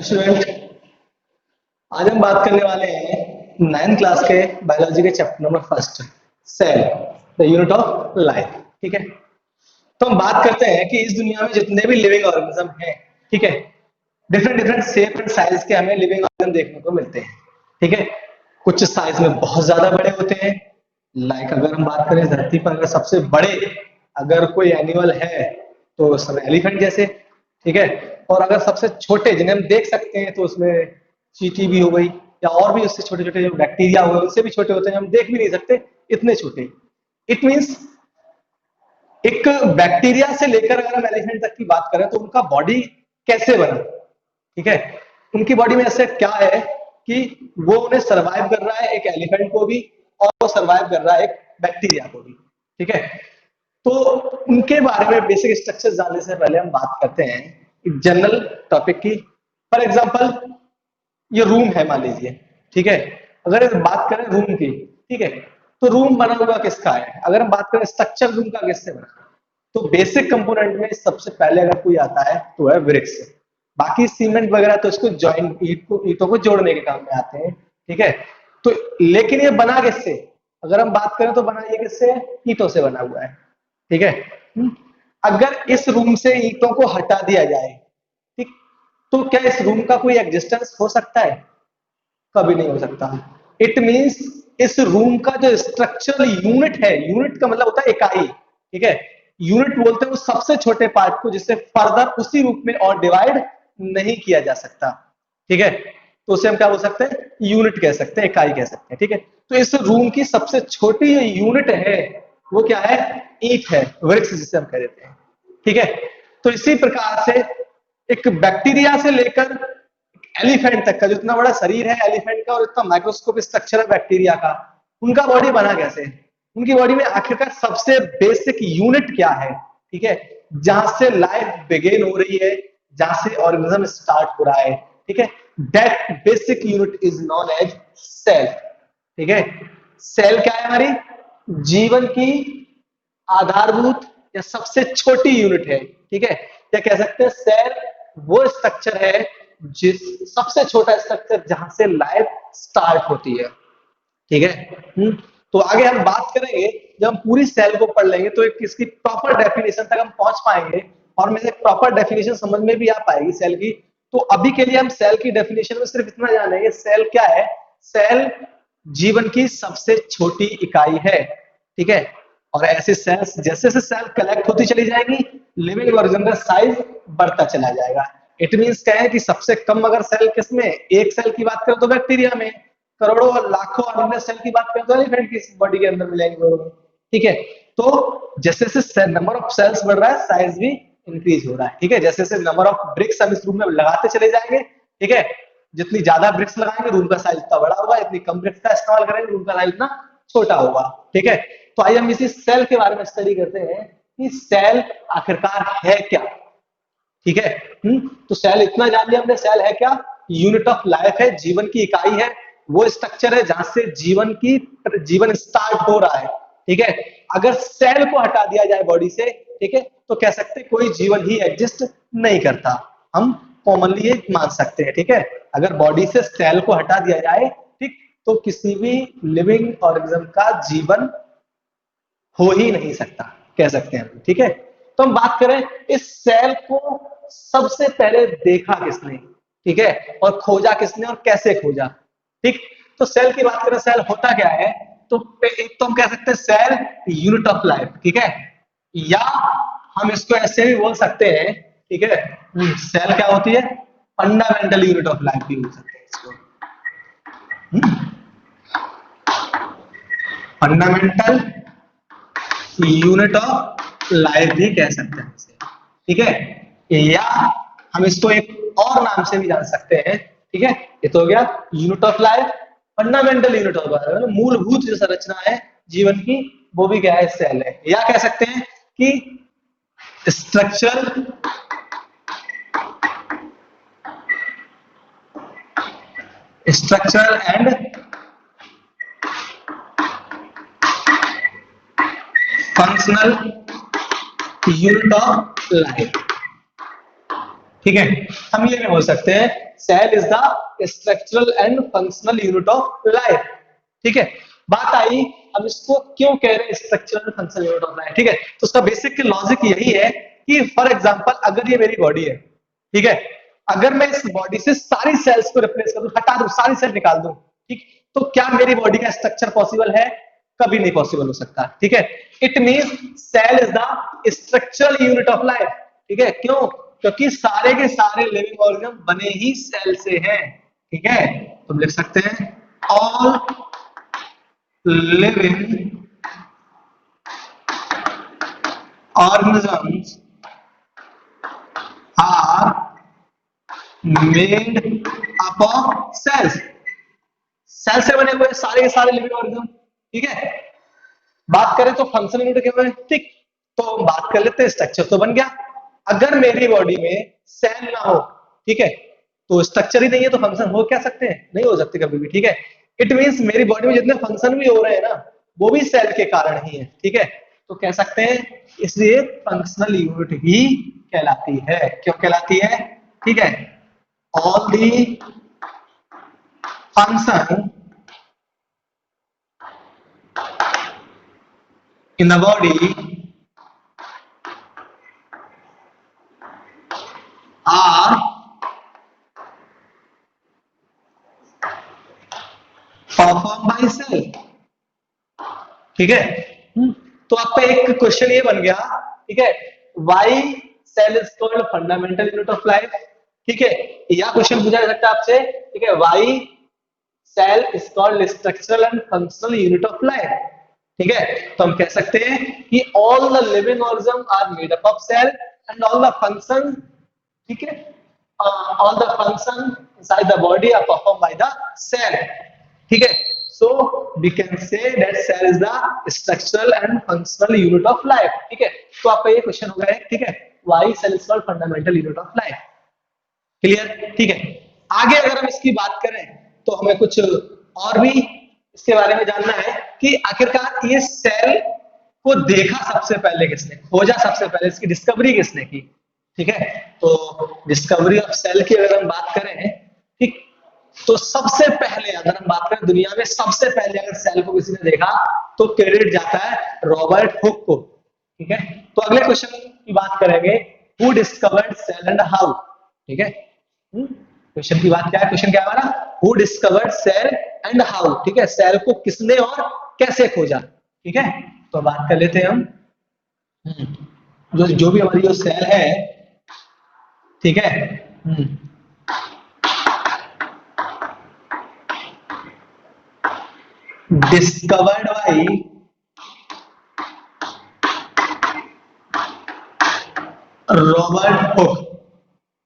Student, आज हम बात करने वाले हैं 9th क्लास के बायोलॉजी के chapter number first, cell the unit of life. ठीक है, तो हम बात करते हैं कि इस दुनिया में जितने भी लिविंग ऑर्गेनिज्म हैं, ठीक है, different different shape and size के हमें लिविंग ऑर्गेनिज्म देखने को मिलते हैं। ठीक है, कुछ साइज में बहुत ज्यादा बड़े होते हैं। लाइक अगर हम बात करें धरती पर अगर सबसे बड़े अगर कोई एनिमल है तो सब एलिफेंट जैसे। ठीक है, और अगर सबसे छोटे जिन्हें हम देख सकते हैं तो उसमें चींटी भी हो गई, या और भी उससे छोटे छोटे जो बैक्टीरिया हुए उनसे भी छोटे होते हैं, हम देख भी नहीं सकते इतने छोटे। इट मीन्स एक बैक्टीरिया से लेकर अगर हम एलिफेंट तक की बात करें तो उनका बॉडी कैसे बना। ठीक है, उनकी बॉडी में ऐसे क्या है कि वो उन्हें सरवाइव कर रहा है, एक एलिफेंट को भी, और वो सरवाइव कर रहा है एक बैक्टीरिया को भी। ठीक है, तो उनके बारे में बेसिक स्ट्रक्चर जानने से पहले हम बात करते हैं एक जनरल टॉपिक की। फॉर एग्जांपल ये रूम है मान लीजिए। ठीक है, अगर हम बात करें रूम की, ठीक है, तो रूम बना हुआ किसका है? अगर हम बात करें स्ट्रक्चर रूम का किससे बना, तो बेसिक कंपोनेंट में सबसे पहले अगर कोई आता है तो है ब्रिक्स। बाकी सीमेंट वगैरह तो इसको जॉइंट ईटों को जोड़ने के काम में आते हैं। ठीक है, तो लेकिन ये बना किससे? अगर हम बात करें तो बना ये किससे? ईटों से बना हुआ है। ठीक है, अगर इस रूम से ईटों को हटा दिया जाए, ठीक, तो क्या इस रूम का कोई एग्जिस्टेंस हो सकता है? कभी नहीं हो सकता। इट मींस इस रूम का जो स्ट्रक्चरल यूनिट है, यूनिट का मतलब होता है इकाई। ठीक है, यूनिट बोलते हैं उस सबसे छोटे पार्ट को जिससे फर्दर उसी रूप में और डिवाइड नहीं किया जा सकता। ठीक है, तो उसे हम क्या बोल सकते हैं? यूनिट कह सकते हैं, इकाई कह सकते हैं। ठीक है, तो इस रूम की सबसे छोटी यूनिट है वो क्या है? ईंट है, वृक्ष जिसे हम कह देते हैं। ठीक है, तो इसी प्रकार से एक बैक्टीरिया से लेकर एलिफेंट तक का जो इतना बड़ा शरीर है एलिफेंट का और इतना माइक्रोस्कोप स्ट्रक्चर है बैक्टीरिया का, उनका बॉडी बना कैसे? उनकी बॉडी में आखिरकार सबसे बेसिक यूनिट क्या है? ठीक है, जहां से लाइफ बिगिन हो रही है, जहां से ऑर्गेनिज्म स्टार्ट हो रहा है। ठीक है, that basic unit is known as cell. ठीक है, सेल क्या है? हमारी जीवन की आधारभूत या सबसे छोटी यूनिट है। ठीक है, या कह सकते हैं सेल वो स्ट्रक्चर है जिस सबसे छोटा स्ट्रक्चर जहां से लाइफ स्टार्ट होती है। ठीक है, तो आगे हम बात करेंगे जब हम पूरी सेल को पढ़ लेंगे तो एक इसकी प्रॉपर डेफिनेशन तक हम पहुंच पाएंगे और मेरे प्रॉपर डेफिनेशन समझ में भी आ पाएगी सेल की। तो अभी के लिए हम सेल की डेफिनेशन में सिर्फ इतना जानेंगे सेल क्या है। सेल जीवन की सबसे छोटी इकाई है। ठीक है, और ऐसे सेल्स जैसे जैसे सेल कलेक्ट होती चली जाएगी, लिविंग ऑर्गेनिज्म का साइज बढ़ता चला जाएगा। इट मींस क्या है कि सबसे कम अगर सेल किसमें, एक सेल की बात करें तो बैक्टीरिया में, करोड़ों और लाखों ऑर्गेनिज्म सेल की बात करें तो एलिफेंट की बॉडी के अंदर मिलेंगे। ठीक है, तो जैसे जैसे नंबर ऑफ सेल्स बढ़ रहा है साइज भी इंक्रीज हो रहा है। ठीक है, जैसे जैसे नंबर ऑफ ब्रिक्स हम इस रूम में लगाते चले जाएंगे, ठीक है, जितनी ज्यादा ब्रिक्स लगाएंगे रूम का साइज उतना बड़ा होगा, इतनी कम ब्रिक्स का इस्तेमाल करेंगे रूम का साइज उतना छोटा होगा। ठीक है, तो आइए हम इसी सेल के बारे में स्टडी करते हैं कि सेल आखिरकार है क्या। ठीक है, तो सेल इतना जान लिया हमने, सेल है क्या? यूनिट ऑफ लाइफ है, जीवन की इकाई है, वो स्ट्रक्चर है जहां से जीवन स्टार्ट हो रहा है। ठीक है, अगर सेल को हटा दिया जाए बॉडी से, ठीक है, तो कह सकते हैं कोई जीवन ही एग्जिस्ट नहीं करता। हम कॉमनली ये मान सकते हैं। ठीक है, अगर बॉडी से सेल को हटा दिया जाए, ठीक, तो किसी भी लिविंग ऑर्गेनिज्म का जीवन हो ही नहीं सकता, कह सकते हैं। ठीक है, तो हम बात करें इस सेल को सबसे पहले देखा किसने, ठीक है, और खोजा किसने और कैसे खोजा। ठीक, तो सेल की बात करें, सेल होता क्या है? तो एक तो हम कह सकते हैं सेल यूनिट ऑफ लाइफ। ठीक है, या हम इसको ऐसे भी बोल सकते हैं, ठीक है, सेल क्या होती है? फंडामेंटल यूनिट ऑफ लाइफ भी बोल सकते हैं इसको। फंडामेंटल यूनिट ऑफ लाइफ भी कह सकते हैं इसे। ठीक है, या हम इसको एक और नाम से भी जान सकते हैं। ठीक है, ये तो हो गया unit of life, fundamental unit of life, मूलभूत जो संरचना है जीवन की वो भी क्या है? सेल है। या कह सकते हैं कि structure structure and functional unit of life. ठीक है। हम ये भी बोल सकते हैं cell is the structural and functional unit of life. ठीक है। बात आई, अब इसको क्यों कह रहे हैं structural and functional unit of life. ठीक है, तो उसका बेसिक लॉजिक यही है कि फॉर एग्जांपल अगर ये मेरी बॉडी है, ठीक है, अगर मैं इस बॉडी से सारी सेल्स को रिप्लेस कर दूं, हटा दूं, सारी सेल निकाल दूं, ठीक, तो क्या मेरी बॉडी का स्ट्रक्चर पॉसिबल है? कभी नहीं पॉसिबल हो सकता। ठीक है। It means cell is the structural unit of life. ठीक है, क्यों? क्योंकि सारे के सारे लिविंग ऑर्गन बने ही सेल से हैं। ठीक है, तो हम लिख सकते हैं all living organisms are made up of cells। Cell से बने हुए सारे के सारे लिविंग ऑर्गन। ठीक है। बात करें तो फंक्शन यूनिट क्या है? ठीक, तो बात कर लेते हैं, स्ट्रक्चर तो बन गया। अगर मेरी बॉडी में सेल ना हो, ठीक है, तो स्ट्रक्चर ही नहीं है, तो फंक्शन हो क्या सकते हैं? नहीं हो सकते कभी भी। ठीक है। इट मींस मेरी बॉडी में जितने फंक्शन भी हो रहे हैं ना, वो भी सेल के कारण ही है। ठीक है, तो कह सकते हैं इसलिए फंक्शनल यूनिट ही कहलाती है। क्यों कहलाती है? ठीक है, all the function in the body are performed by cell। ठीक है। तो आपका एक क्वेश्चन ये बन गया, ठीक है, why cell is called fundamental unit of life. ठीक है, या क्वेश्चन पूछा जा सकता है आपसे, ठीक है, why cell is called structural and functional unit of life. ठीक है, तो हम कह सकते हैं कि all the living organ are made up of cell and all the function, ठीक है, all the function inside the body are perform by the cell. ठीक है, so we can say that cell is the structural and functional unit of life। ठीक है, तो आपका ये question हो गया है। ठीक है, why cell is called fundamental unit of life। Clear? ठीक है, आगे अगर हम इसकी बात करें तो हमें कुछ और भी इसके बारे में जानना है कि आखिरकार ये सेल को देखा सबसे पहले किसने, खोजा सबसे पहले, इसकी डिस्कवरी किसने की। ठीक है, तो डिस्कवरी ऑफ सेल की अगर हम बात करें, ठीक, तो सबसे पहले अगर हम बात करें दुनिया में सबसे पहले अगर सेल को किसी ने देखा तो क्रेडिट जाता है रॉबर्ट हुक को। ठीक है, तो अगले क्वेश्चन की बात करेंगे, who discovered cell and how. ठीक है, क्वेश्चन की बात क्या है? क्वेश्चन क्या है हमारा? Who discovered cell and how. ठीक है, सेल को किसने और कैसे खोजा। ठीक है, तो बात कर लेते हैं हम, जो जो भी हमारी जो सेल है, ठीक है, डिस्कवर्ड बाई रॉबर्ट हुक।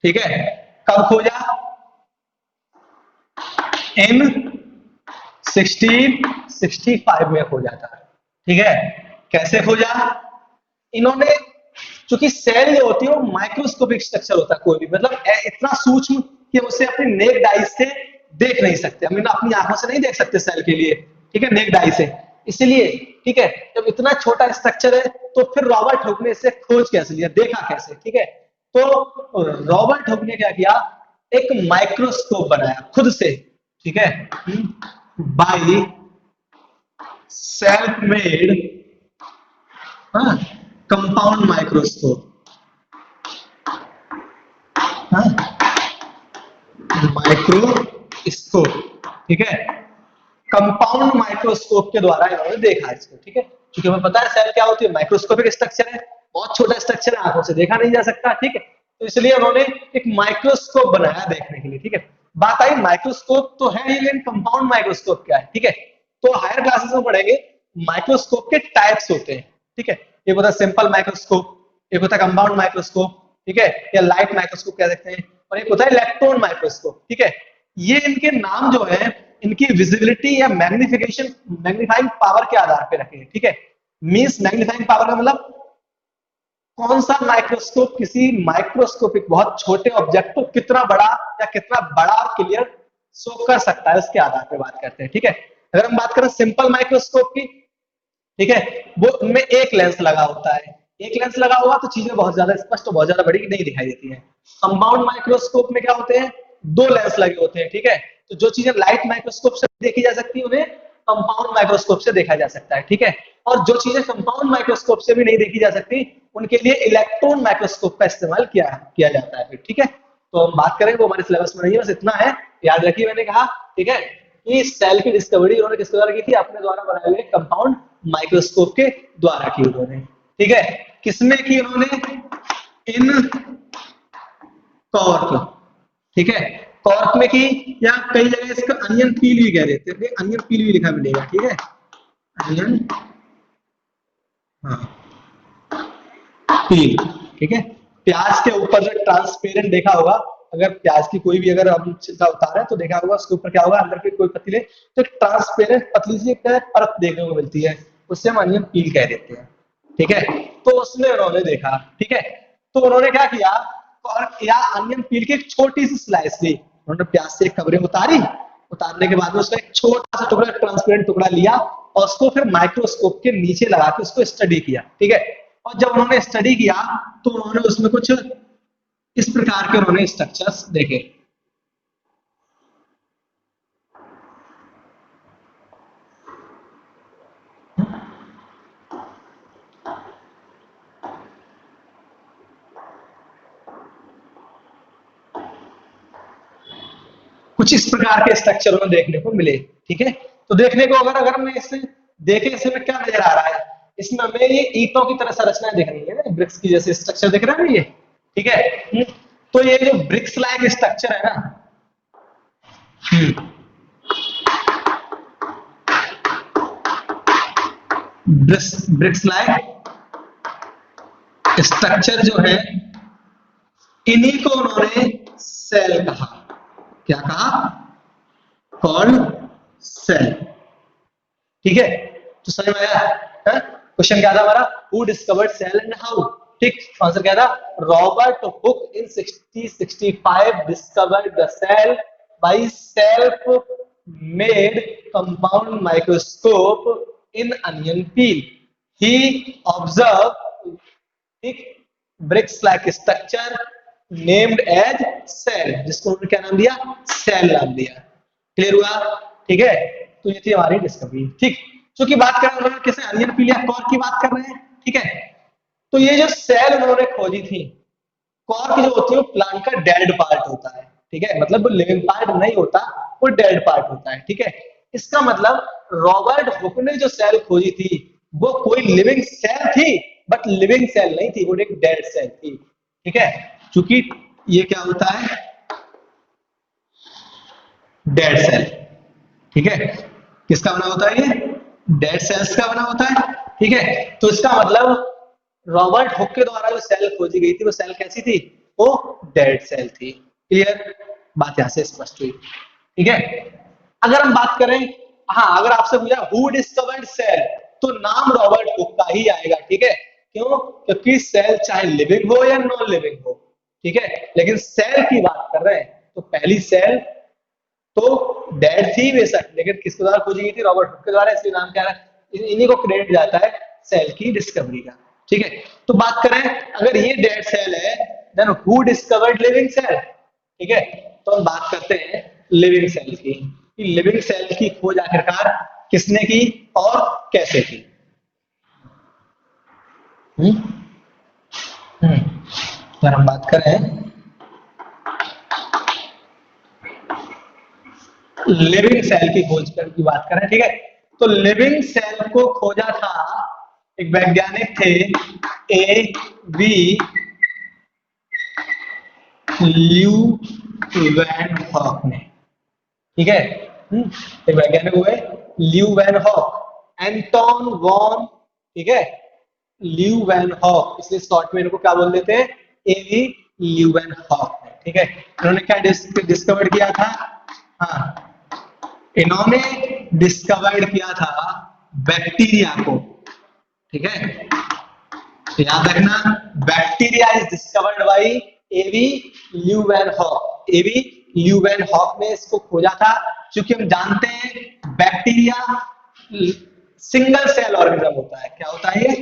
ठीक है, कब खोजा? इन 1665 में खोजा था। ठीक है, कैसे खोजा? इन्होंने, चूंकि सेल जो होती है वो माइक्रोस्कोपिक स्ट्रक्चर होता है, कोई भी मतलब इतना सूक्ष्म कि हम उसे अपनी नेक्ड आई से देख नहीं सकते, हम अपनी आंखों से नहीं देख सकते सेल के लिए। ठीक है, नेक्ड आई से, इसलिए ठीक है, जब इतना छोटा स्ट्रक्चर है तो फिर रॉबर्ट हुक ने इसे खोज कैसे लिया, देखा कैसे। ठीक है, तो रॉबर्ट हुक ने क्या किया, एक माइक्रोस्कोप बनाया खुद से। ठीक है, bye self made compound microscope. Microscope, ठीक है, कंपाउंड माइक्रोस्कोप के द्वारा इन्होंने देखा इसको। ठीक है, क्योंकि हमें पता है सेल क्या होती है, माइक्रोस्कोपिक स्ट्रक्चर है, बहुत छोटा स्ट्रक्चर है, आंखों से देखा नहीं जा सकता। ठीक है, तो इसलिए उन्होंने एक माइक्रोस्कोप बनाया देखने के लिए। ठीक है, बात आई माइक्रोस्कोप तो है ही, लेकिन कंपाउंड माइक्रोस्कोप क्या है? ठीक है, तो हायर क्लासेस में पढ़ेंगे माइक्रोस्कोप के टाइप्स होते हैं। ठीक है, एक होता है सिंपल माइक्रोस्कोप, एक होता है कंपाउंड माइक्रोस्कोप, ठीक है, या लाइट माइक्रोस्कोप कह सकते हैं, और एक होता है इलेक्ट्रॉन माइक्रोस्कोप। ठीक है, ये इनके नाम जो है इनकी विजिबिलिटी या मैग्निफिकेशन, मैग्नीफाइंग पावर के आधार पे रखे हैं। ठीक है, मींस मैग्नीफाइंग पावर का मतलब कौन सा माइक्रोस्कोप किसी माइक्रोस्कोपिक बहुत छोटे ऑब्जेक्ट को कितना बड़ा या कितना बड़ा और क्लियर शो कर सकता है, उसके आधार पे बात करते हैं। ठीक है, अगर हम बात करें सिंपल माइक्रोस्कोप की, ठीक है, वो उनमें एक लेंस लगा होता है, एक लेंस लगा हुआ तो चीजें बहुत ज्यादा स्पष्ट और बहुत ज्यादा बड़ी नहीं दिखाई देती हैं। कंपाउंड माइक्रोस्कोप में क्या होते हैं, दो लेंस लगे होते हैं, ठीक है। तो जो चीजें लाइट माइक्रोस्कोप से देखी जा सकती है उन्हें कंपाउंड माइक्रोस्कोप से देखा जा सकता है, ठीक है। और जो चीजें कंपाउंड माइक्रोस्कोप से भी नहीं देखी जा सकती उनके लिए इलेक्ट्रॉन माइक्रोस्कोप का इस्तेमाल किया जाता है, ठीक है। तो हम बात करें वो हमारे सिलेबस में नहीं है, बस इतना है याद रखिए, मैंने कहा, ठीक है, कि सेल की डिस्कवरी उन्होंने किसके द्वारा की थी, अपने द्वारा बनाए हुए कंपाउंड माइक्रोस्कोप के द्वारा की उन्होंने, ठीक है। किसमें की उन्होंने, इन कॉर्क, ठीक है, कॉर्क में की, या कई जगह इसका अनियन पील भी कह देते हैं, अनियन पील भी लिखा मिलेगा, ठीक है, अनियन, हाँ, पील, ठीक है। प्याज के ऊपर जो ट्रांसपेरेंट देखा होगा, अगर प्याज की कोई भी अगर हम छिलका उतारे तो देखा होगा उसके ऊपर क्या होगा, अंदर के कोई पतीले तो ट्रांसपेरेंट पतली सी एक परत देखने को मिलती है, उससे हम अनियन पील कह देते हैं, ठीक है। तो उसमें उन्होंने देखा, ठीक है, तो उन्होंने क्या किया, और या अनियन पील की एक छोटी सी स्लाइस ली, उन्होंने प्याज से खबरें उतारी, उतारने के बाद में उसका एक छोटा सा टुकड़ा, ट्रांसपेरेंट टुकड़ा लिया और उसको फिर माइक्रोस्कोप के नीचे लगा के उसको स्टडी किया, ठीक है। और जब उन्होंने स्टडी किया तो उन्होंने उसमें कुछ इस प्रकार के उन्होंने स्ट्रक्चर्स देखे। कुछ इस प्रकार के स्ट्रक्चर हमें देखने को मिले, ठीक है। तो देखने को अगर अगर मैं इसे देखे, इसमें क्या नजर आ रहा है, इसमें हमें ये ईंटों की तरह संरचनाएं दिख रही है ना, ब्रिक्स की जैसे स्ट्रक्चर दिख रहा है ना ये, ठीक है। तो ये जो ब्रिक्स लाइक स्ट्रक्चर है ना, ब्रिक्स लाइक स्ट्रक्चर जो है, इन्हीं को उन्होंने सेल कहा, क्या कहा, कॉल्ड सेल, ठीक है। तो समझ में आया, क्वेश्चन क्या था हमारा, who discovered cell and how, ठीक, आंसर क्या था, Robert Hooke in 1665 discovered the cell by self made compound microscope in onion peel, he observe, ठीक, bricks like structure named as cell, जिसको उन्होंने क्या नाम दिया, सेल नाम दिया, क्लियर हुआ, ठीक है। तो ये थी हमारी डिस्कवरी, ठीक। क्योंकि बात कर रहे हैं किसे, अनियन पील या कॉर्क की बात कर रहे हैं, ठीक है। तो ये जो सेल उन्होंने खोजी थी, कॉर्क जो होती है वो प्लांट का डेड पार्ट होता है, ठीक है, मतलब वो लिविंग पार्ट नहीं होता, वो डेड पार्ट होता है, ठीक है। इसका मतलब रॉबर्ट हुक ने जो सेल खोजी थी वो कोई लिविंग सेल थी, बट लिविंग सेल नहीं थी, वो एक डेड सेल थी, ठीक है। क्योंकि ये क्या होता है, डेड सेल, ठीक है, किसका बना होता है ये, डेड सेल्स का बना होता है, ठीक है। तो इसका मतलब रॉबर्ट हुक के द्वारा जो सेल खोजी गई थी वो सेल कैसी थी, वो डेड सेल थी, क्लियर, बात यहां से स्पष्ट हुई, ठीक है। अगर हम बात करें, हाँ, अगर आपसे पूछा हु डिस्कवर्ड सेल, तो नाम रॉबर्ट हुक का ही आएगा, ठीक है। क्यों, क्योंकि सेल चाहे लिविंग हो या नॉन लिविंग हो, ठीक है, लेकिन सेल की बात कर रहे हैं तो पहली सेल तो डेड थी बेशक, लेकिन किसके द्वारा खोजी गई थी, रॉबर्ट हुक के द्वारा, इसलिए नाम क्या है, इन्हीं को क्रेडिट जाता है सेल की डिस्कवरी का, ठीक है। तो बात करें अगर ये डेड सेल है, then who discovered living cell, ठीक है। तो हम बात करते हैं लिविंग सेल की, कि लिविंग सेल की खोज आखिरकार किसने की और कैसे की। अगर हम बात करें लिविंग सेल की खोज की बात करें, ठीक है, तो लिविंग सेल को खोजा था एक वैज्ञानिक थे, ए वी ल्यू वैन हॉक ने, ठीक है। एक वैज्ञानिक हुए ल्यू वैन हॉक, एंटोन वॉन, ठीक है, ल्यू वैन हॉक, इसलिए शॉर्ट में इनको क्या बोल देते हैं, एवी ल्यू वैन हॉक, ठीक है। इन्होंने क्या डिस्कवर किया था, हाँ, इन्होंने डिस्कवर्ड किया था बैक्टीरिया को, ठीक है, याद रखना, bacteria is discovered by A V Leeuwenhoek, A V Leeuwenhoek ने इसको खोजा था, क्योंकि हम जानते हैं बैक्टीरिया सिंगल सेल ऑर्गेनिज्म होता है, क्या होता है ये,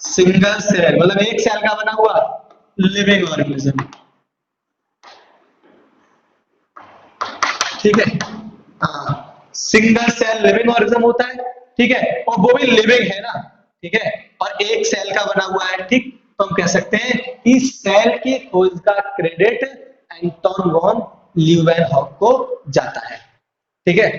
सिंगल सेल मतलब एक सेल का बना हुआ लिविंग ऑर्गेनिज्म, ठीक है। हाँ, सिंगल सेल लिविंग ऑर्गेनिज्म होता है, ठीक है, और वो भी लिविंग है ना, ठीक है, और एक सेल का बना हुआ है, ठीक। तो हम कह सकते हैं कि सेल की खोज का क्रेडिट एंटोन वॉन ल्यूवेनहॉक को जाता है, ठीक है।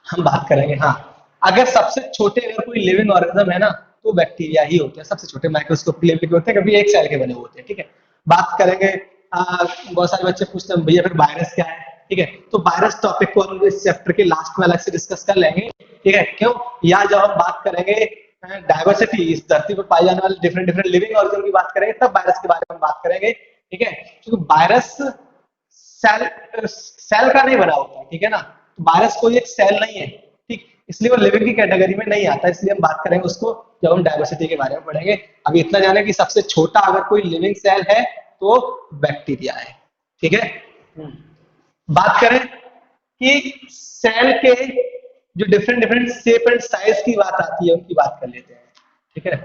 हम बात करेंगे, हाँ, अगर सबसे छोटे अगर कोई लिविंग ऑर्गेनिज्म है ना, तो बैक्टीरिया ही होते हैं सबसे छोटे, माइक्रोस्कोप के लिए भी होते हैं, कभी एक सेल के बने हुए होते हैं, ठीक है। बात करेंगे, बहुत सारे बच्चे पूछते हैं भैया फिर वायरस क्या है, ठीक है। तो वायरस टॉपिक को हम इस चैप्टर के लास्ट में अलग से डिस्कस कर लेंगे, ठीक है। क्यों, या जब हम बात करेंगे डायवर्सिटी, इस धरती पर पाए जाने वाले डिफरेंट डिफरेंट लिविंग ऑर्गेनिज्म की बात करेंगे, तब वायरस के बारे में बात करेंगे, ठीक है। क्योंकि वायरस सेल सेल का नहीं बना होता, ठीक है ना, तो वायरस कोई एक सेल नहीं है, ठीक, इसलिए वो लिविंग की कैटेगरी में नहीं आता, इसलिए हम बात करेंगे उसको जब हम डायवर्सिटी के बारे में पढ़ेंगे। अभी इतना जाने कि सबसे छोटा अगर कोई लिविंग सेल है तो बैक्टीरिया है, ठीक है। बात करें कि सेल के जो different different shape and size की बात आती है उनकी बात कर लेते हैं, ठीक है।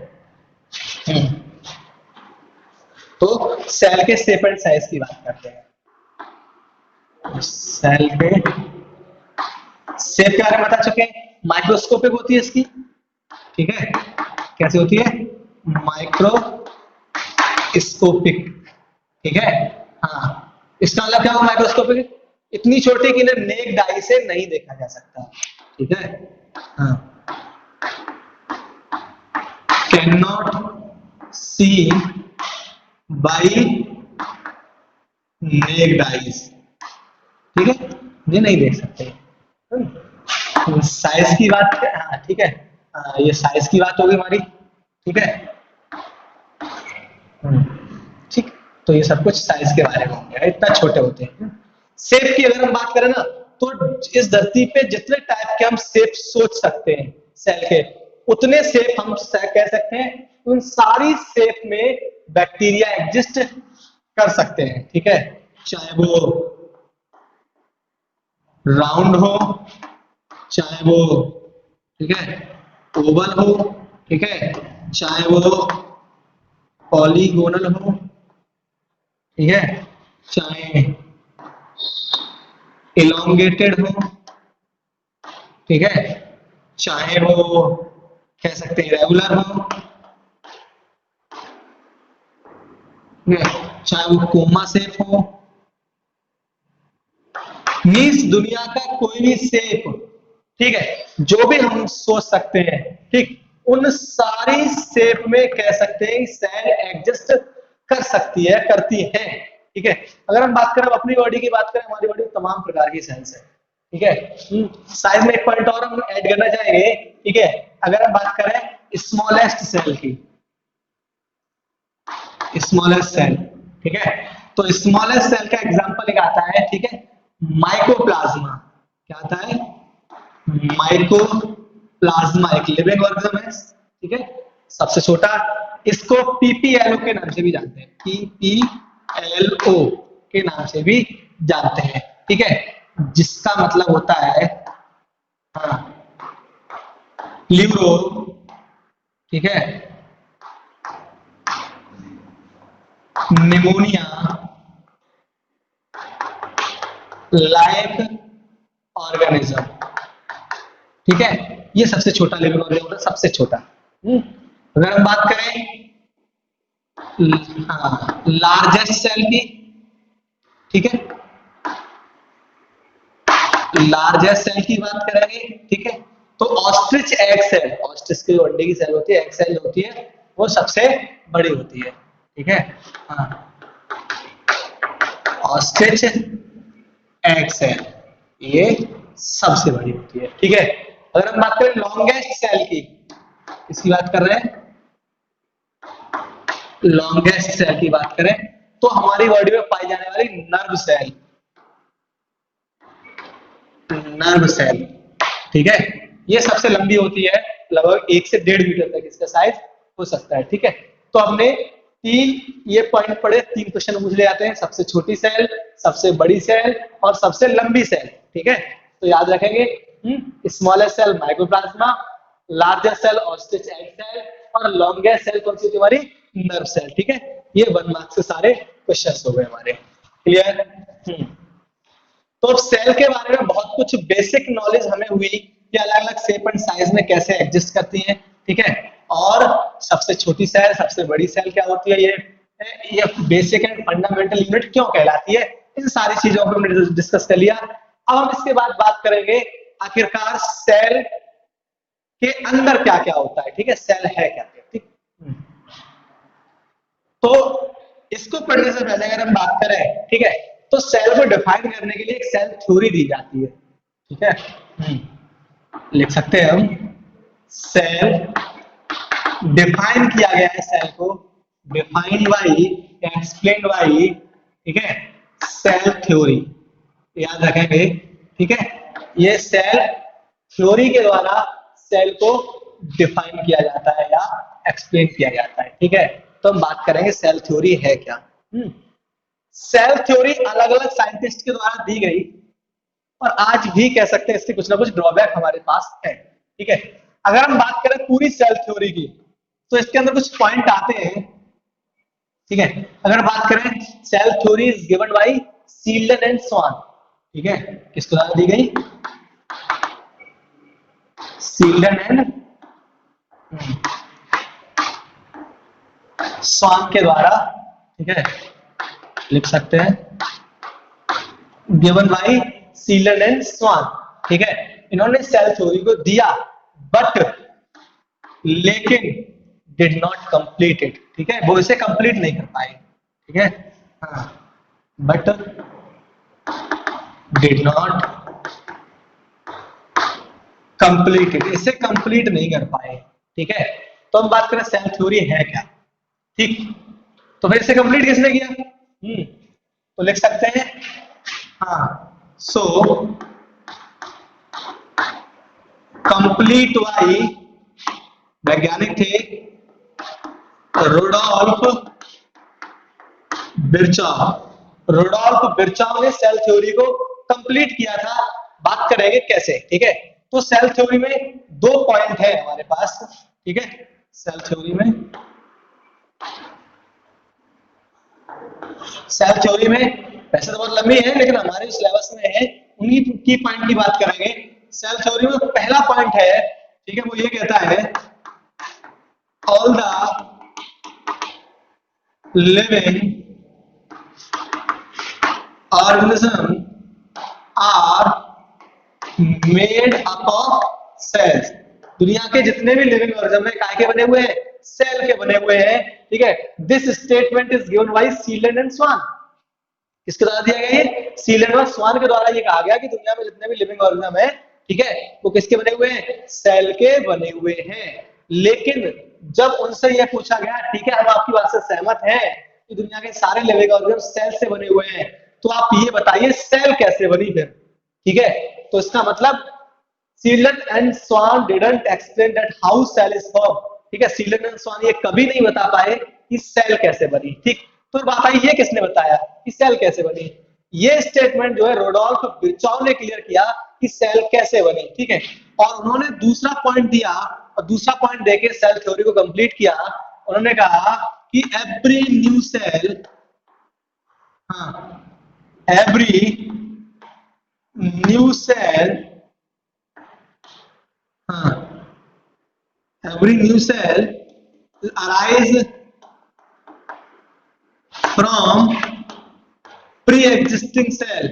तो सेल के शेप एंड साइज की बात करते हैं। सेल के शेप के बारे में बता चुके हैं, माइक्रोस्कोपिक होती है इसकी, ठीक है। कैसे होती है, माइक्रोस्कोपिक, ठीक है। हाँ, इसका मतलब क्या हुआ माइक्रोस्कोपिक, इतनी छोटी कि इन्हें नेक डाई से नहीं देखा जा सकता, ठीक है। हाँ, can not see by naked eyes, ठीक है, ये नहीं देख सकते। साइज की बात है, हाँ ठीक है, ये साइज की बात होगी हमारी, ठीक है। ठीक, तो ये सब कुछ साइज के बारे में हो गया, इतना छोटे होते हैं। शेप की अगर हम बात करें ना, तो इस धरती पे जितने टाइप के हम शेप सोच सकते हैं सेल के, उतने शेप हम कह सकते हैं, उन सारी शेप में बैक्टीरिया एग्जिस्ट कर सकते हैं, ठीक है। चाहे वो राउंड हो, चाहे वो, ठीक है, ओवल हो, ठीक है, चाहे वो पॉलीगोनल हो, ठीक है, चाहे इलोंगेटेड हो, ठीक है, चाहे वो कह सकते हैं रेगुलर हो, चाहे वो कोमा शेप हो, मीन्स दुनिया का कोई भी शेप, ठीक है, जो भी हम सोच सकते हैं, ठीक, उन सारी शेप में कह सकते हैं सेल एग्जिस्ट कर सकती है, करती है, ठीक है। अगर हम बात करें अपनी बॉडी की बात करें, हमारी बॉडी में तमाम प्रकार की सेल्स है, ठीक है। साइज में एक पॉइंट और हम ऐड करना चाहेंगे, ठीक है। अगर हम बात करें स्मॉलेस्ट सेल की, स्मॉलेस्ट सेल, ठीक है, तो स्मॉलेस्ट सेल का एग्जांपल एक आता है, ठीक है, माइकोप्लाज्मा। क्या आता है, माइकोप्लाज्मा एक लिविंग ऑर्गेनिज्म है, ठीक है, सबसे छोटा। इसको पीपीएलओ के नाम से भी जानते हैं, पीपीएलओ के नाम से भी जानते हैं, ठीक है, जिसका मतलब होता है, हाँ, ल्यूरो, ठीक है, निमोनिया लाइक ऑर्गेनिज्म, ठीक है। ये सबसे छोटा लिविंग ऑर्गेनिज्म होता है, सबसे छोटा। अगर हम बात करें लार्जेस्ट सेल की, ठीक है, लार्जेस्ट सेल की बात करेंगे, ठीक है, तो ऑस्ट्रिच एग सेल, ऑस्ट्रिच की जो अंडे की सेल होती है, एग सेल होती है, वो सबसे बड़ी होती है, ठीक है। हाँ, ऑस्ट्रिच एग सेल ये सबसे बड़ी होती है, ठीक है। अगर हम बात करें लॉन्गेस्ट सेल की, इसकी बात कर रहे हैं, लॉन्गेस्ट सेल की बात करें तो हमारी बॉडी में पाई जाने वाली नर्व सेल, नर्व सेल, ठीक है, ये सबसे लंबी होती है, लगभग 1 से 1.5 मीटर तक इसका साइज हो सकता है, ठीक है। तो हमने तीन ये पॉइंट पढ़े, 3 क्वेश्चन मुझे ले आते हैं, सबसे छोटी सेल, सबसे बड़ी सेल और सबसे लंबी सेल, ठीक है। तो याद रखेंगे, smallest cell mycoplasma, largest cell ostrich egg cell, और लॉन्गेस्ट सेल कौन सी होती है हमारी, नर्व सेल। ठीक है, ये 1 मार्क्स के सारे क्वेश्चंस हो गए हमारे। क्लियर? तो अब सेल के बारे में बहुत कुछ बेसिक नॉलेज हमें हुई कि अलग अलग शेप एंड साइज में कैसे एग्जिस्ट करती हैं। ठीक है, और सबसे छोटी सेल, सबसे बड़ी सेल क्या होती है, ये बेसिक एंड फंडामेंटल यूनिट क्यों कहलाती है, इन सारी चीजों को हमने डिस्कस कर लिया। अब हम इसके बाद बात करेंगे आखिरकार सेल के अंदर क्या क्या होता है। ठीक है, सेल है क्या। ठीक, तो इसको पढ़ने से पहले अगर हम बात करें, ठीक है, तो सेल को डिफाइन करने के लिए एक सेल थ्योरी दी जाती है। ठीक है, लिख सकते हैं हम, सेल डिफाइन किया गया है, सेल को डिफाइंड बाई, एक्सप्लेन्ड बाई, ठीक है, सेल थ्योरी, याद रखेंगे। ठीक है, ये सेल थ्योरी के द्वारा सेल को डिफाइन किया जाता है या एक्सप्लेन किया जाता है। ठीक है, तो हम बात करेंगे सेल थ्योरी है क्या। सेल थ्योरी अलग अलग साइंटिस्ट के द्वारा दी गई और आज भी कह सकते हैं इसके कुछ ना कुछ ड्रॉबैक हमारे पास है। ठीक है, अगर हम बात करें पूरी सेल थ्योरी की तो इसके अंदर कुछ पॉइंट आते हैं। ठीक है, अगर बात करें cell theory is given by Schleiden and Schwann. ठीक है, किसके द्वारा दी गई, सील्डन एंड स्वान के द्वारा। ठीक है, लिख सकते हैं given by Schleiden and Schwann. ठीक है, इन्होंने सेल थ्योरी को दिया बट लेकिन डिड नॉट कंप्लीट इट। ठीक है, वो इसे कंप्लीट नहीं कर पाए। ठीक है, हाँ, but did not complete it, इसे कंप्लीट नहीं कर पाए। ठीक है, तो हम बात करें सेल थ्योरी है क्या। ठीक, तो फिर इसे कंप्लीट किसने किया, तो लिख सकते हैं, हाँ, सो कंप्लीट बाई वैज्ञानिक थे रोडोल्फ बिरचॉफ। रोडोल्फ बिरचॉफ ने सेल थ्योरी को कंप्लीट किया था। बात करेंगे कैसे। ठीक है, तो सेल थ्योरी में 2 पॉइंट है हमारे पास। ठीक है, सेल थ्योरी में, सेल थ्योरी में वैसे तो बहुत लंबी है लेकिन हमारे सिलेबस में है, उन्हीं की पॉइंट की बात करेंगे। सेल थ्योरी में पहला पॉइंट है, ठीक है, वो ये कहता है all the living organism are made up of cells. दुनिया के जितने भी लिविंग ऑर्गेनिज्म है काय के बने हुए हैं, सेल के बने हुए हैं। ठीक है, this statement is given by सीलैंड एंड स्वान। किसके द्वारा दिया गया, ये सीलैंड और स्वान के द्वारा ये कहा गया कि दुनिया में जितने भी लिविंग ऑर्गेनिज्म है, ठीक है, वो किसके बने हुए हैं, सेल के बने हुए हैं। लेकिन जब उनसे यह पूछा गया, ठीक है, हम आपकी बात से सहमत हैं कि दुनिया के सारे लिविंग ऑर्गेनिज्म सेल से बने हुए हैं, तो आप ये बताइए सेल कैसे बनी फिर। ठीक है, तो इसका मतलब Schleiden and Schwann didn't explain that how cell is form. ठीक है, सीलन एंड स्वान ये कभी नहीं बता पाए कि सेल कैसे बनी। ठीक, तो बात आई ये किसने बताया कि सेल कैसे बनी, ये स्टेटमेंट जो है रोडोल्फ बिरचॉफ ने क्लियर किया कि सेल कैसे बनी। ठीक है, और उन्होंने दूसरा पॉइंट दिया और दूसरा पॉइंट देके सेल थ्योरी को कंप्लीट किया। उन्होंने कहा कि एवरी न्यू सेल, हाँ, एवरी न्यू सेल, हाँ, every new cell arise from pre-existing cell।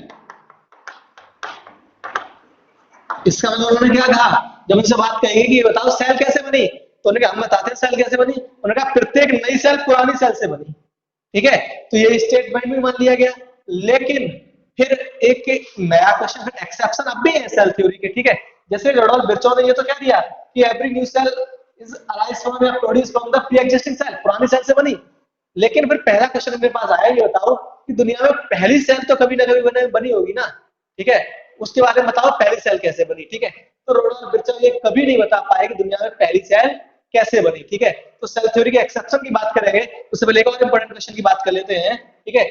इसका मतलब उन्होंने क्या कहा, जब उनसे बात कहेगी कि बताओ सेल कैसे बनी, तो उन्होंने कहा हम बताते हैं सेल कैसे बनी। उन्होंने कहा प्रत्येक नई सेल पुरानी सेल से बनी। ठीक है, तो ये स्टेटमेंट भी मान लिया गया। लेकिन फिर एक नया क्वेश्चन, एक्सेप्शन अब भी है सेल थ्योरी के। ठीक है, जैसे रोडोल्फ बिरचॉफ ने ये तो कह दिया कि every new cell is arise from या produce from the pre existing cell, पुरानी सेल से बनी। लेकिन फिर पहला क्वेश्चन मेरे पास आया, ये बताओ कि दुनिया में पहली सेल तो कभी ना कभी बनी होगी ना। ठीक है, उसके बारे में बताओ पहली सेल कैसे बनी। ठीक है, तो रोडोल्फ बिरचॉफ ये कभी नहीं बता पाए कि दुनिया में पहली सेल कैसे बनी। ठीक है, तो सेल थ्योरी के एक्सेप्शन की बात करेंगे, उससे पहले एक और इंपॉर्टेंट क्वेश्चन की बात कर लेते हैं। ठीक है,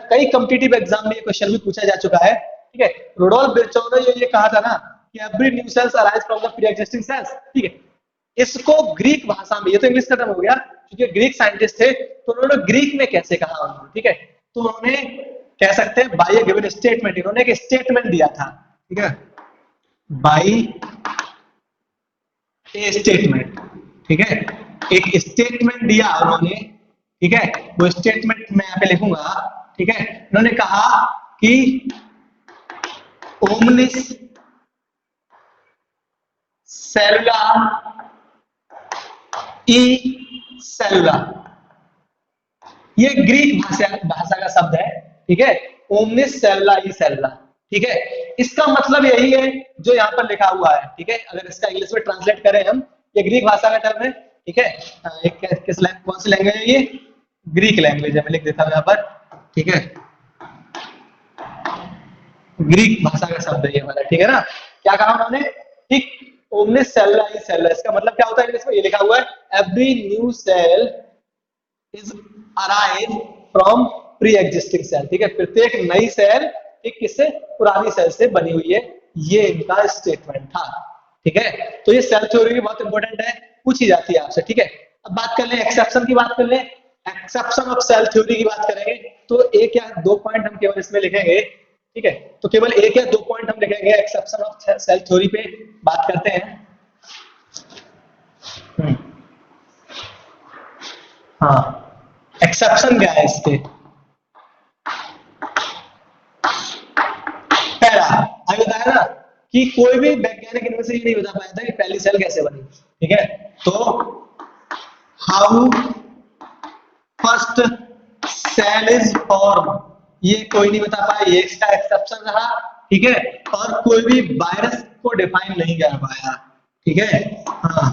कई कॉम्पिटिटिव एग्जाम में ये क्वेश्चन भी पूछा जा चुका है। ठीक है, रोडोल्फ बिरचॉफ ने ये कहा था ना कि every new sales arise from the pre existing cells. ठीक है, इसको ग्रीक भाषा में, ये तो इंग्लिश खत्म हो गया क्योंकि ग्रीक साइंटिस्ट थे, तो उन्होंने ग्रीक में कैसे कहा उन्होंने, ठीक है, तो उन्होंने कह सकते हैं बाय ए गिवन स्टेटमेंट, इन्होंने एक स्टेटमेंट दिया था, ठीक है, बाय ए स्टेटमेंट, ठीक है, एक स्टेटमेंट दिया उन्होंने, ठीक है, वो स्टेटमेंट मैं यहाँ पे लिखूंगा, ठीक है, उन्होंने कहा कि ओमनिस सेलुला ई सेलुला, ये ग्रीक भाषा का शब्द है, ठीक है, ओमनिस सेलुला ई सेलुला, ठीक है, इसका मतलब यही है जो यहाँ पर लिखा हुआ है, ठीक है, अगर इसका इंग्लिश में ट्रांसलेट करें हम, ये ग्रीक भाषा का टर्म है, ठीक है, कौन सी लैंग्वेज है ये, ग्रीक लैंग्वेज है, मैं लिख देता हूँ यहाँ पर, ठीक है, ग्रीक भाषा का शब्द है ये वाला, ठीक है ना, क्या कहा उन्होंने, ठीक, ओमनिस सेलुला ई सेलुला, इसका मतलब क्या होता है इंग्लिश में, ये लिखा हुआ है every new cell is arise from pre existing cell, ठीक है, प्रत्येक नई सेल एक किससे, पुरानी सेल से बनी हुई है, ये इनका स्टेटमेंट था, ठीक है, तो ये सेल थ्योरी भी बहुत इंपॉर्टेंट है, पूछी जाती है आपसे, ठीक है, अब बात कर ले एक्सेप्शन की, बात कर ले एक्सेप्शन ऑफ सेल थ्योरी की बात करेंगे, तो एक या दो पॉइंट हम केवल इसमें लिखेंगे, ठीक है, तो केवल एक या दो पॉइंट हम लिखेंगे एक्सेप्शन ऑफ सेल थ्योरी पे बात करते हैं, हाँ, एक्सेप्शन क्या है इसके, पहला अभी बताया ना कि कोई भी वैज्ञानिक इनमें से ये नहीं बता पाया था कि पहली सेल कैसे बनी, ठीक है, तो how first cell is form, ये कोई नहीं बता पाया, ये इसका एक्सेप्शन रहा, ठीक है, और कोई भी वायरस को डिफाइन नहीं कर पाया, ठीक है, हाँ,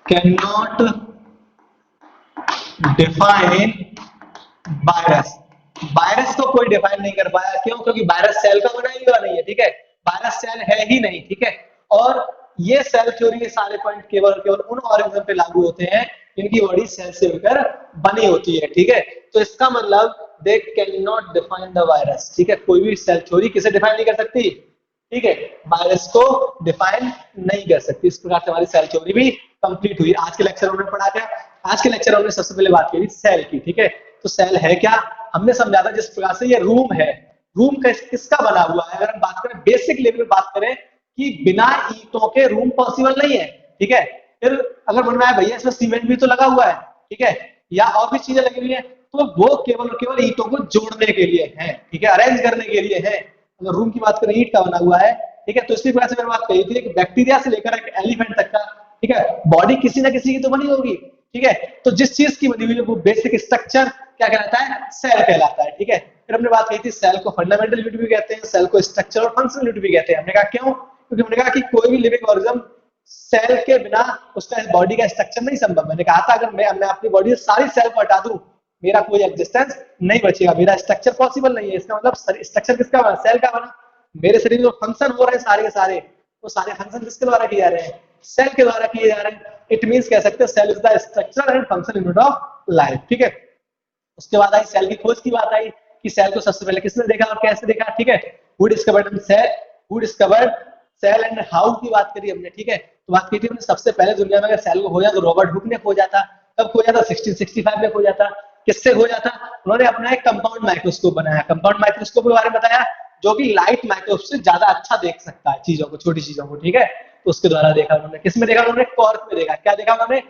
can not define virus, virus को कोई डिफाइन नहीं कर पाया, क्यों, क्योंकि वायरस सेल का बना ही हुआ नहीं है, ठीक है, वायरस सेल है ही नहीं, ठीक है, और ये सेल थ्योरी के सारे पॉइंट केवल केवल उन ऑर्गेनिज्म पे लागू होते हैं जिनकी बॉडी सेल से मिलकर बनी होती है, ठीक है, तो इसका मतलब they can not define the virus, ठीक है, कोई भी सेल थ्योरी किसे डिफाइन नहीं कर सकती, ठीक है, वायरस को डिफाइन नहीं कर सकती, इस प्रकार से हमारी सेल थ्योरी भी कंप्लीट हुई। आज के लेक्चर में पढ़ा क्या, आज के लेक्चर में सबसे पहले बात की सेल की, ठीक है, तो सेल है क्या, हमने समझा था जिस प्रकार से ये रूम है, रूम किसका बना हुआ है, अगर हम बात करें बेसिक लेवल में बात करें कि बिना ईंटों के रूम पॉसिबल नहीं है, ठीक है, फिर अगर मन में आए भैया इसमें सीमेंट भी तो लगा हुआ है, ठीक है, या और भी चीजें लगी हुई है, तो वो केवल और केवल ईंटों को जोड़ने के लिए है, ठीक है, अरेंज करने के लिए है, अगर रूम की बात करें ईंट का बना हुआ है, ठीक है, तो इसी वजह से मैंने बात कही थी कि बैक्टीरिया से लेकर एक एलिफेंट तक का, ठीक है, बॉडी किसी ना किसी की तो बनी होगी, ठीक है, तो जिस चीज की बनी हुई है वो बेसिक स्ट्रक्चर क्या कहलाता है, सेल कहलाता है, ठीक है, फिर हमने बात की थी सेल को फंडामेंटल यूनिट भी कहते हैं, सेल को स्ट्रक्चर और फंक्शनल यूनिट भी कहते हैं, हमने कहा क्यों, क्योंकि हमने कहा कि कोई भी लिविंग ऑर्गेनिज्म सेल के बिना उसका बॉडी का स्ट्रक्चर नहीं संभव, मैंने कहा था अगर मैं अपनी बॉडी से सारी सेल को हटा दूं मेरा कोई एग्जिस्टेंस नहीं बचेगा, मेरा स्ट्रक्चर पॉसिबल नहीं है, इसका मतलब स्ट्रक्चर किसका बना, सेल का बना, मेरे शरीर में फंक्शन हो रहे हैं सारे के सारे, वो सारे फंक्शन किसके द्वारा किए जा रहे हैं, सेल के द्वारा किए जा रहे हैं, इट मींस कह सकते हैं cell is the structure and function unit of life, ठीक है, उसके बाद आई सेल की खोज की बात आई कि सेल को सबसे पहले किसने देखा और कैसे देखा, ठीक है, who discovered cell, who discovered cell and how की बात करी हमने, ठीक है, तो बात की थी हमने सबसे पहले दुनिया में अगर सेल को खोजा तो रॉबर्ट हुक ने खोजा था, कब खोजा था 1665 में खोजा था, किससे खोजा था, उन्होंने अपना एक कंपाउंड माइक्रोस्कोप बनाया, कंपाउंड माइक्रोस्कोप के बारे में बताया जो कि लाइट माइक्रोस्कोप से ज्यादा अच्छा देख सकता है चीजों को, छोटी चीजों को, ठीक है, तो उसके द्वारा देखा उन्होंने, किसमें देखा उन्होंने, कॉर्क में देखा, क्या देखा उन्होंने,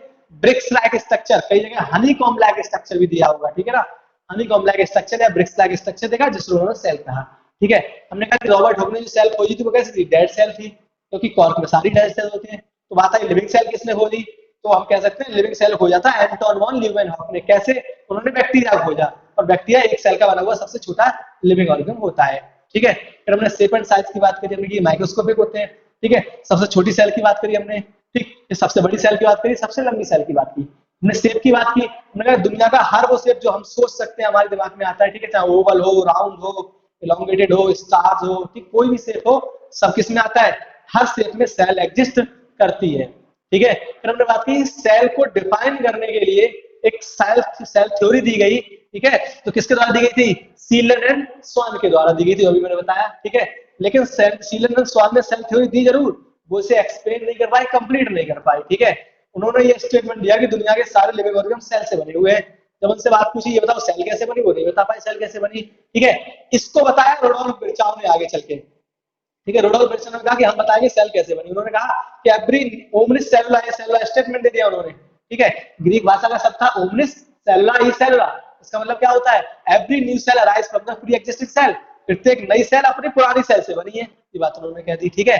ब्रिक्स लाइक स्ट्रक्चर, कई जगह हनीकॉम्ब लाइक स्ट्रक्चर भी दिया होगा, ठीक है ना, हनीकॉम्ब लाइक स्ट्रक्चर या ब्रिक्स लाइक स्ट्रक्चर देखा जिसको उन्होंने सेल कहा, ठीक है, हमने कहा कि रॉबर्ट हुक ने जो सेल खोजी थी वो कैसी थी, डेड सेल थी, क्योंकि कॉर्क में सारी डेड सेल होती हैं, तो बात आई लिविंग सेल किसने खोजी, तो हम कह सकते हैं लिविंग सेल खोजा था एंटोन वॉन ल्यूवेनहॉक ने, कैसे, उन्होंने बैक्टीरिया खोजा, और बैक्टीरिया एक सेल का बना हुआ सबसे छोटा लिविंग ऑर्गेनिज्म होता है, ठीक है, फिर हमने शेप एंड साइज की बात करी, हमने कि माइक्रोस्कोपिक होते हैं, ठीक है, सबसे छोटी सेल की बात करी हमने, ठीक, फिर सबसे बड़ी सेल की बात करी, सबसे लंबी सेल की बात की, हमने शेप की बात की, हमने कहा दुनिया का हर वो शेप जो हम सोच सकते हैं हमारे दिमाग में आता है, ठीक है, चाहे ओवल हो, राउंड हो, इलोंगेटेड हो, स्टार्स हो, ठीक, कोई भी शेप हो, सब किस में आता है, हर शेप में सेल एग्जिस्ट करती है, ठीक है, फिर हमने बात की सेल को डिफाइन करने के लिए एक सेल थ्योरी दी गई, ठीक है, तो किसके द्वारा दी गई थी, सीलन एंड स्वान के द्वारा दी गई थी, अभी मैंने बताया, ठीक है, लेकिन सीलन एंड स्वान ने सेल थ्योरी दी जरूर, वो इसे एक्सप्लेन नहीं कर पाए, कंप्लीट नहीं कर पाए, ठीक है। उन्होंने ये स्टेटमेंट दिया कि दुनिया के सारे लिविंग ऑर्गेनिज्म सेल से बने हुए हैं। जब उनसे बात पूछी ये बताओ सेल कैसे बनी, वो नहीं बता पाए सेल कैसे बनी, ठीक है। इसको बताया रोडोल्फ बिरचाओ ने आगे चल के, ठीक है। रोडोल्फ बिरचाओ ने कहा कि हम बताएंगे सेल कैसे बनी। उन्होंने कहा कि एवरी ओमनिस सेलुला, ये सेलुला स्टेटमेंट दे दिया उन्होंने, ठीक है। ग्रीक भाषा का शब्द था ओमनिस सेलुला ई सेलुला। इसका मतलब क्या होता है, every new cell arise from the pre existing cell, प्रत्येक नई सेल अपनी पुरानी सेल से बनी है, ये बात उन्होंने कह दी, ठीक है।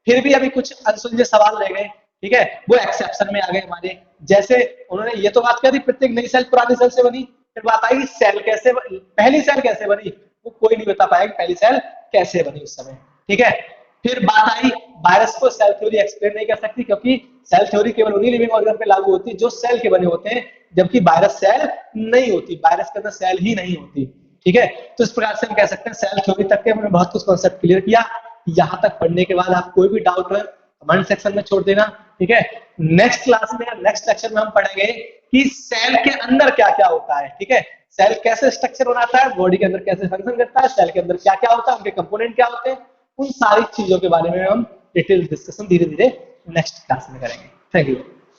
फिर भी अभी कुछ अनसुलझे सवाल रह गए, ठीक है, वो एक्सेप्शन में आ गए हमारे। जैसे उन्होंने ये तो बात कह दी प्रत्येक नई सेल पुरानी सेल से बनी, फिर बात आई सेल कैसे पहली सेल कैसे बनी, वो कोई नहीं बता पाया कि पहली सेल कैसे बनी उस समय, ठीक है। फिर बात आई वायरस को सेल थ्योरी एक्सप्लेन नहीं कर सकती, क्योंकि सेल थ्योरी केवल उन्हीं लिविंग ऑर्गन पे लागू होती है जो सेल के बने होते हैं, जबकि वायरस सेल नहीं होती, वायरस के अंदर सेल ही नहीं होती, ठीक है। तो इस प्रकार से हम कह सकते हैं सेल थ्योरी तक के हमने बहुत कुछ कॉन्सेप्ट क्लियर किया। यहाँ तक पढ़ने के बाद आप कोई भी डाउट है कमेंट सेक्शन में छोड़ देना, ठीक है। नेक्स्ट क्लास में, नेक्स्ट लेक्चर में हम पढ़ेंगे कि सेल के अंदर क्या क्या होता है, ठीक है। सेल कैसे स्ट्रक्चर बनाता है, बॉडी के अंदर कैसे फंक्शन करता है, सेल के अंदर क्या क्या होता है, उनके कंपोनेंट क्या होते हैं, उन सारी चीजों के बारे में हम डिटेल डिस्कशन धीरे धीरे नेक्स्ट क्लास में करेंगे। Thank you.